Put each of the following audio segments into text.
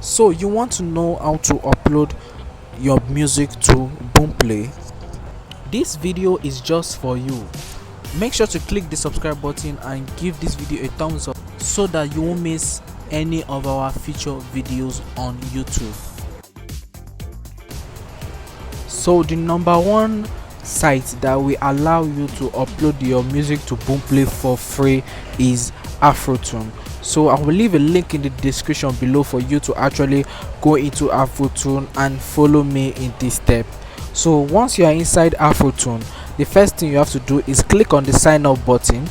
So you want to know how to upload your music to Boomplay? This video is just for you. Make sure to click the subscribe button and give this video a thumbs up so that you won't miss any of our future videos on YouTube. So the number one site that will allow you to upload your music to Boomplay for free is Afrotune. So I will leave a link in the description below for you to actually go into Afrotune and follow me in this step. So once you are inside Afrotune, the first thing you have to do is click on the sign up button.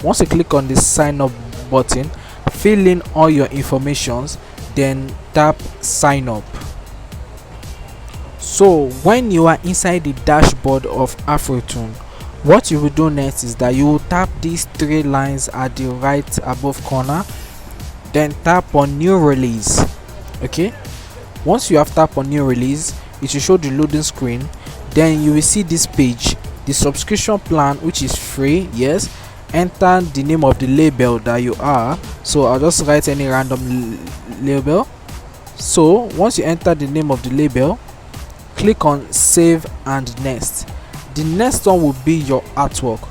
Once you click on the sign up button, fill in all your informations, then tap sign up. So when you are inside the dashboard of Afrotune, what you will do next is that you will tap these three lines at the right above corner, then tap on new release. Okay, once you have tapped on new release, it will show the loading screen. Then you will see this page, the subscription plan, which is free. Yes, enter the name of the label that you are. So I'll just write any random label. So once you enter the name of the label, click on save and next. The next one will be your artwork.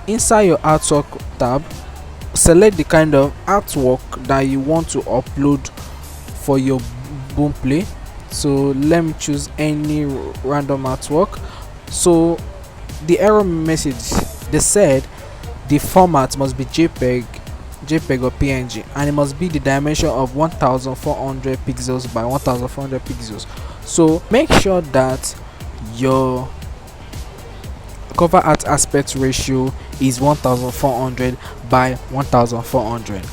Inside your artwork tab, select the kind of artwork that you want to upload for your Boomplay. So let me choose any random artwork. So the error message, they said the format must be JPEG or PNG, and it must be the dimension of 1400 pixels by 1400 pixels. So make sure that your cover art aspect ratio is 1400 by 1400.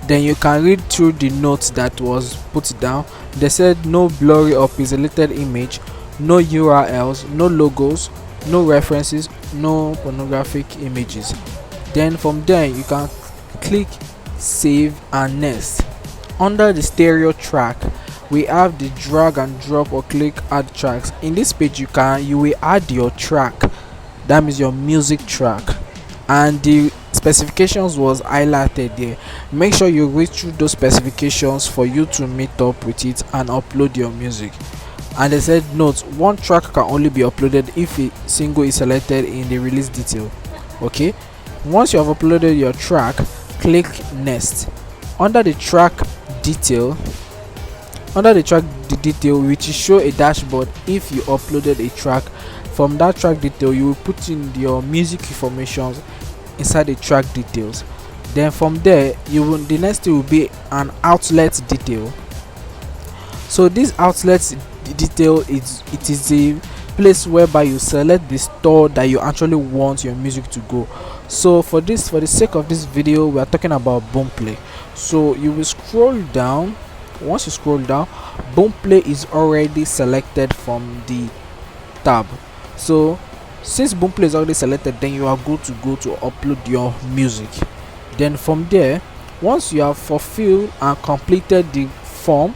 Then you can read through the notes that was put down. They said no blurry or pixelated image, no URLs, no logos, no references, no pornographic images. Then from there you can click save and next. Under the stereo track, we have the drag and drop or click add tracks. In this page you will add your track, that means your music track, and the specifications was highlighted there. Make sure you read through those specifications for you to meet up with it and upload your music. And they said note, one track can only be uploaded if a single is selected in the release detail. Okay, once you have uploaded your track, click next. Under the track detail, which will show a dashboard if you uploaded a track. From that track detail, you will put in your music information inside the track details. Then from there, the next thing will be an outlet detail. So this outlet detail is a place whereby you select the store that you actually want your music to go. So for the sake of this video, we are talking about Boomplay. So you will scroll down. Once you scroll down, Boomplay is already selected from the tab. So since Boomplay is already selected, then you are good to go to upload your music. Then from there, once you have fulfilled and completed the form,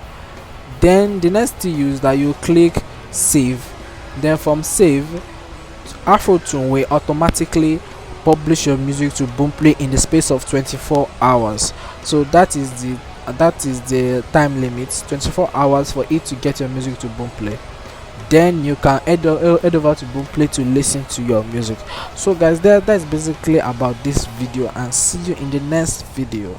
then the next thing is that you click save. Then from save, Afrotune will automatically publish your music to Boomplay in the space of 24 hours. So that is the time limit, 24 hours for it to get your music to Boomplay. Then you can head over to Boomplay to listen to your music. So guys, that's basically about this video, and see you in the next video.